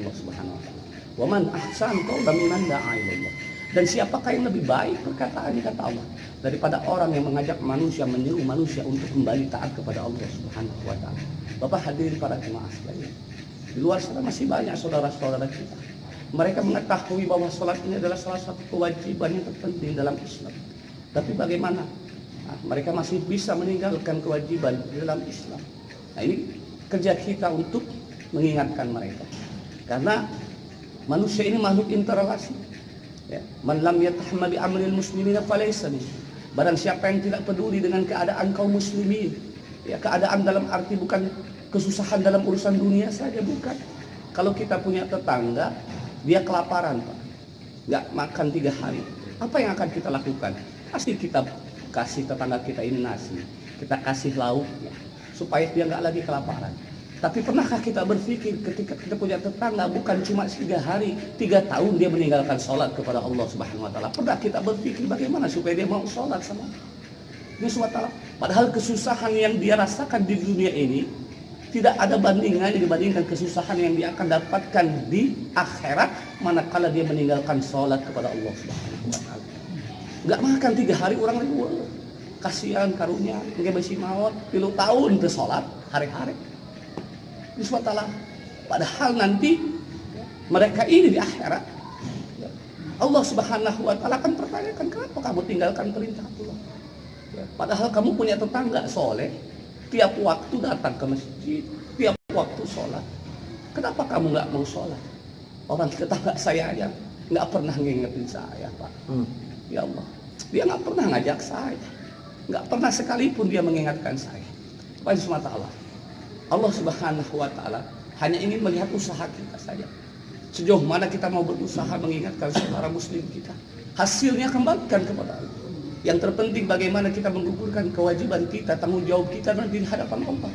Allah Subhanahu wa taala. Wa man ahsanu qawlan mimman da'a ilallah. Dan siapakah yang lebih baik perkataannya kata Allah daripada orang yang mengajak manusia, menyeru manusia untuk kembali taat kepada Allah Subhanahu wa taala. Bapak hadirin para jemaah sekalian. Di luar sana masih banyak saudara-saudara kita. Mereka mengetahui bahwa salat ini adalah salah satu kewajiban yang terpenting dalam Islam. Tapi bagaimana? Nah, mereka masih bisa meninggalkan kewajiban di dalam Islam. Nah, ini kerja kita untuk mengingatkan mereka. Karena manusia ini makhluk interrelasi. Ya, man lam yatahma bi amril muslimina falaysa min. Barang siapa yang tidak peduli dengan keadaan kaum muslimin, ya keadaan dalam arti bukan kesusahan dalam urusan dunia saja, bukan. Kalau kita punya tetangga, dia kelaparan, Pak, nggak makan 3 hari, apa yang akan kita lakukan? Pasti kita kasih tetangga kita ini nasi, kita kasih lauknya, supaya dia nggak lagi kelaparan. Tapi pernahkah kita berpikir ketika kita punya tetangga bukan cuma 3 hari, 3 tahun dia meninggalkan sholat kepada Allah Subhanahu wa taala. Pernah kita berpikir bagaimana supaya dia mau sholat sama Allah Subhanahu wa taala? Padahal kesusahan yang dia rasakan di dunia ini tidak ada bandingannya dibandingkan kesusahan yang dia akan dapatkan di akhirat manakala dia meninggalkan sholat kepada Allah Subhanahu wa taala. Nggak makan 3 hari orang ribuan. Kasihan karunya, nggak besi maut, 3 tahun ke sholat hari-hari. Taala. Padahal nanti mereka ini di akhirat Allah Subhanahu wa taala akan pertanyakan, kenapa kamu tinggalkan perintah Allah? Padahal kamu punya tetangga soleh, tiap waktu datang ke masjid, tiap waktu sholat. Kenapa kamu nggak mau sholat? Orang tetangga saya aja nggak pernah ngingetin saya, Pak. Ya Allah, dia nggak pernah ngajak saya, nggak pernah sekalipun dia mengingatkan saya. Pak SWT, Allah Subhanahu wa taala hanya ingin melihat usaha kita saja. Sejauh mana kita mau berusaha mengingatkan saudara muslim kita. Hasilnya kembalikan kepada Allah. Yang terpenting bagaimana kita menggugurkan kewajiban kita, tanggung jawab kita nanti di hadapan Allah.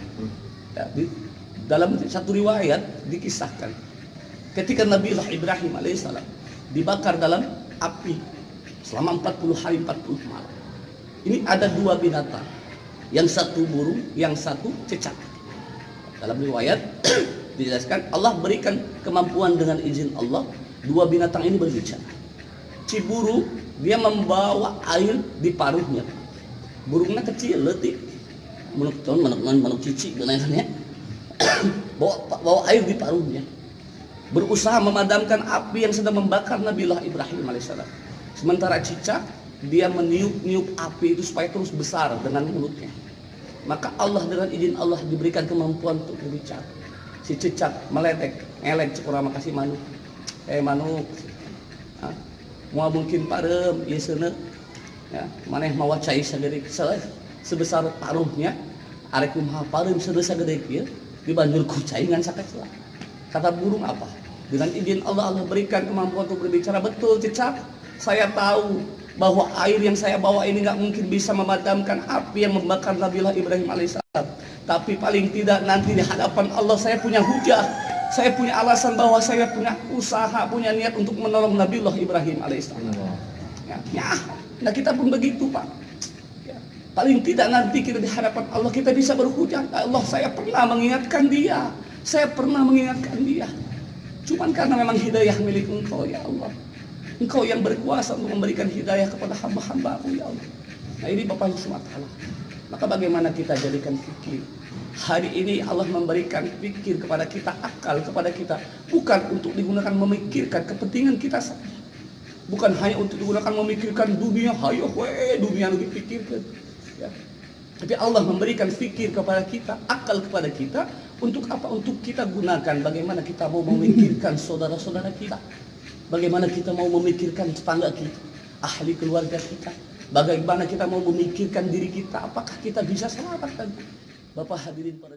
Ya, dalam satu riwayat dikisahkan ketika Nabi Ibrahim alaihissalam dibakar dalam api selama 40 hari 40 malam. Ini ada 2 binatang. Yang satu burung, yang satu cecak. Dalam riwayat dijelaskan Allah berikan kemampuan dengan izin Allah 2 binatang ini berbicara. Ciburu dia membawa air di paruhnya. Burungnya kecil, letih. Menuk cici dan lain-lainnya. bawa air di paruhnya. Berusaha memadamkan api yang sedang membakar Nabiullah Ibrahim alaihissalam. Sementara cicak dia meniup-niup api itu supaya terus besar dengan mulutnya. Maka Allah dengan izin Allah diberikan kemampuan untuk berbicara. Si cicak meledek, ngelek kurang makasih manuk. Manuk, mau mungkin parem, iya sana, ya, maneh mau cai sagede sebesar paruhnya, arek kumaha parem sebesar gede kieu, dibanjur ku cai ngan sakecela. Kata burung apa? Dengan izin Allah berikan kemampuan untuk berbicara. Betul cicak, saya tahu bahwa air yang saya bawa ini nggak mungkin bisa memadamkan api yang membakar Nabiullah Ibrahim alaihissalam. Tapi paling tidak nanti di hadapan Allah saya punya hujah, saya punya alasan bahwa saya punya usaha, punya niat untuk menolong Nabiullah Ibrahim alaihissalam. Nah kita pun begitu, Pak. Ya, paling tidak nanti kita di hadapan Allah kita bisa berhujah. Allah, saya pernah mengingatkan dia, saya pernah mengingatkan dia. Cuman karena memang hidayah milik Engkau ya Allah. Engkau yang berkuasa untuk memberikan hidayah kepada hamba-hamba-Mu ya Allah. Nah ini Bapak SWT. Maka bagaimana kita jadikan fikir? Hari ini Allah memberikan fikir kepada kita, akal kepada kita. Bukan untuk digunakan memikirkan kepentingan kita saja. Bukan hanya untuk digunakan memikirkan dunia. Hayo dunia lebih pikirkan. Ya. Tapi Allah memberikan fikir kepada kita, akal kepada kita. Untuk apa? Untuk kita gunakan bagaimana kita mau memikirkan saudara-saudara kita. Bagaimana kita mau memikirkan tetangga kita, ahli keluarga kita. Bagaimana kita mau memikirkan diri kita, apakah kita bisa selamatkan. Bapak hadirin pada